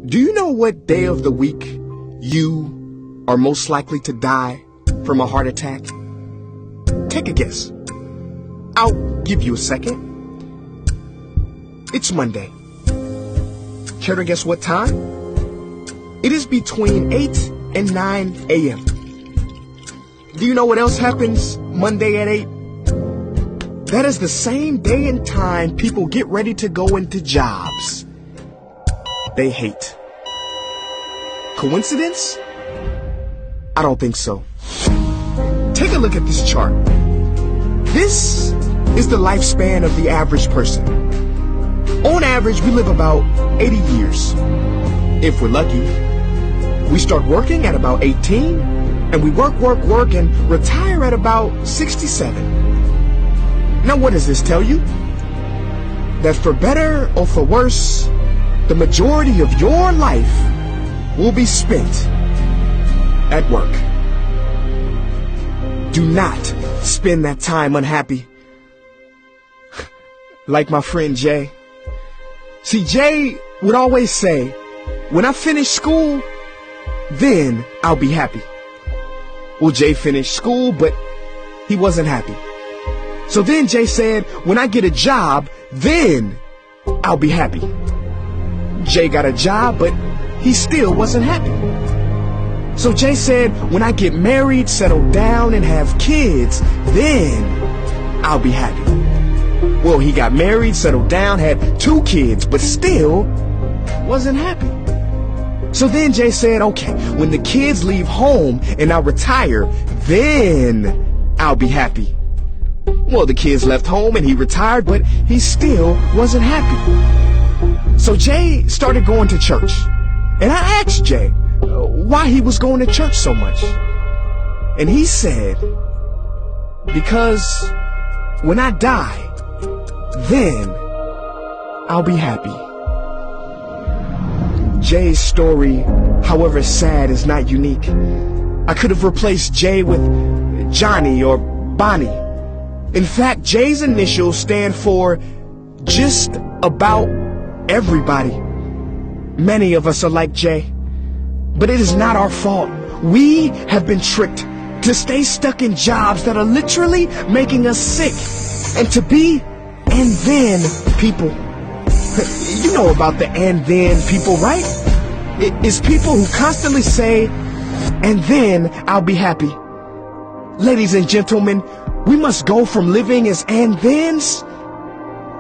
Do you know what day of the week you are most likely to die from a heart attack? Take a guess. I'll give you a second. It's Monday. Care to guess what time? It is between 8 and 9 a.m. Do you know what else happens Monday at 8? That is the same day and time people get ready to go into jobs they hate. Coincidence? I don't think so. Take a look at this chart. This is the lifespan of the average person. On average, we live about 80 years. If we're lucky, we start working at about 18, and we work, and retire at about 67. Now, what does this tell you? That for better or for worse, the majority of your life will be spent at work. Do not spend that time unhappy. Like my friend Jay. See, Jay would always say, when I finish school, then I'll be happy. Well, Jay finished school, but he wasn't happy. So then Jay said, when I get a job, then I'll be happy. Jay got a job, but he still wasn't happy. So Jay said, when I get married, settle down, and have kids, then I'll be happy. Well, he got married, settled down, had 2 kids, but still wasn't happy. So then Jay said, okay, when the kids leave home and I retire, then I'll be happy. Well, the kids left home and he retired, but he still wasn't happy. So Jay started going to church. And I asked Jay why he was going to church so much. And he said, because when I die, then I'll be happy. Jay's story, however sad, is not unique. I could have replaced Jay with Johnny or Bonnie. In fact, Jay's initials stand for just about everybody. Many of us are like Jay, but it is not our fault. We have been tricked to stay stuck in jobs that are literally making us sick, and to be and then people. You know about the and then people, right? It is people who constantly say, and then I'll be happy. Ladies and gentlemen, we must go from living as and thens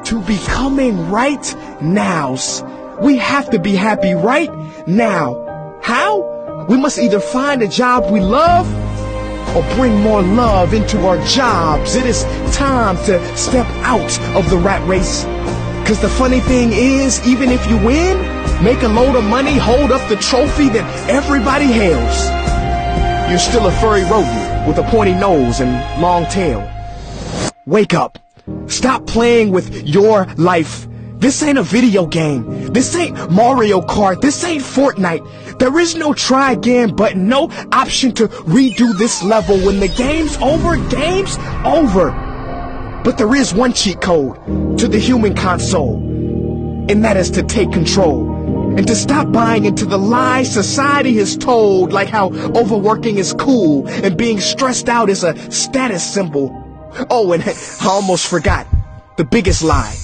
to becoming right nows. We have to be happy right now. How? We must either find a job we love or bring more love into our jobs. It is time to step out of the rat race. Cause the funny thing is, even if you win, make a load of money, hold up the trophy that everybody hails, you're still a furry rodent with a pointy nose and long tail. Wake up. Stop playing with your life. This ain't a video game. This ain't Mario Kart. This ain't Fortnite. There is no try again button, no option to redo this level. When the game's over, game's over. But there is one cheat code to the human console, and that is to take control and to stop buying into the lies society has told, like how overworking is cool and being stressed out is a status symbol. Oh, and I almost forgot the biggest lie.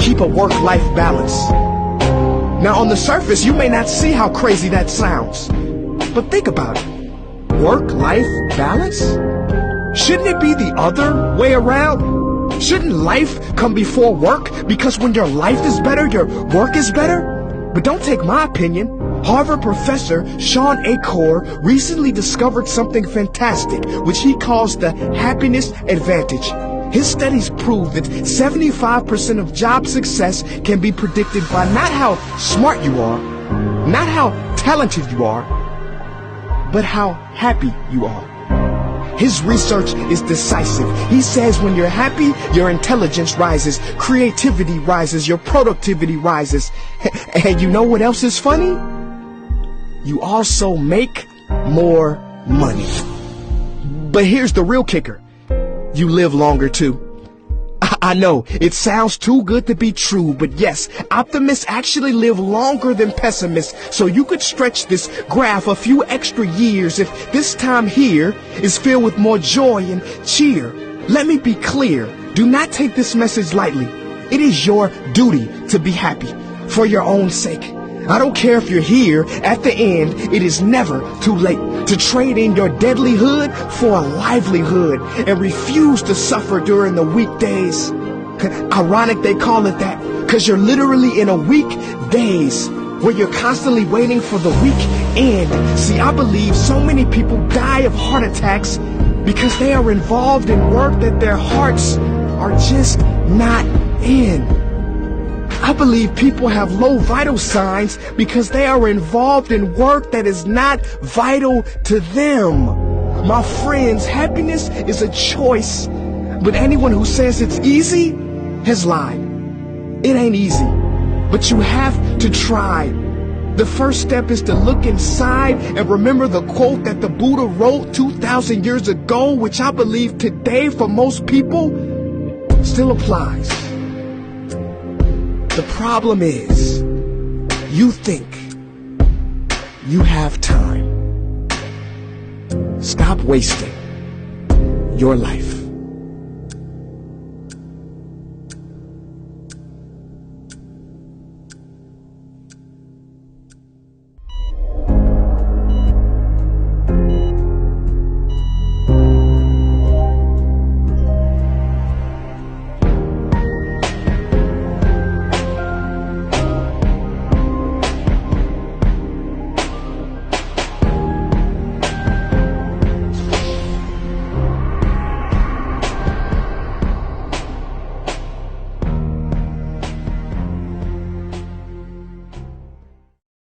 Keep a work-life balance. Now, on the surface, you may not see how crazy that sounds, but think about it. Work-life balance? Shouldn't it be the other way around? Shouldn't life come before work? Because when your life is better, your work is better? But don't take my opinion. Harvard professor Sean Achor recently discovered something fantastic, which he calls the happiness advantage. His studies prove that 75% of job success can be predicted by not how smart you are, not how talented you are, but how happy you are. His research is decisive. He says when you're happy, your intelligence rises, creativity rises, your productivity rises. And you know what else is funny? You also make more money. But here's the real kicker. You live longer too. I know, it sounds too good to be true, but yes, optimists actually live longer than pessimists, so you could stretch this graph a few extra years if this time here is filled with more joy and cheer. Let me be clear, do not take this message lightly. It is your duty to be happy, for your own sake. I don't care if you're here at the end, it is never too late to trade in your deadlyhood for a livelihood and refuse to suffer during the weekdays. Ironic they call it that, cause you're literally in a week days where you're constantly waiting for the weekend. See, I believe so many people die of heart attacks because they are involved in work that their hearts are just not in. I believe people have low vital signs because they are involved in work that is not vital to them. My friends, happiness is a choice, but anyone who says it's easy has lied. It ain't easy, but you have to try. The first step is to look inside and remember the quote that the Buddha wrote 2,000 years ago, which I believe today for most people still applies. The problem is, you think you have time. Stop wasting your life.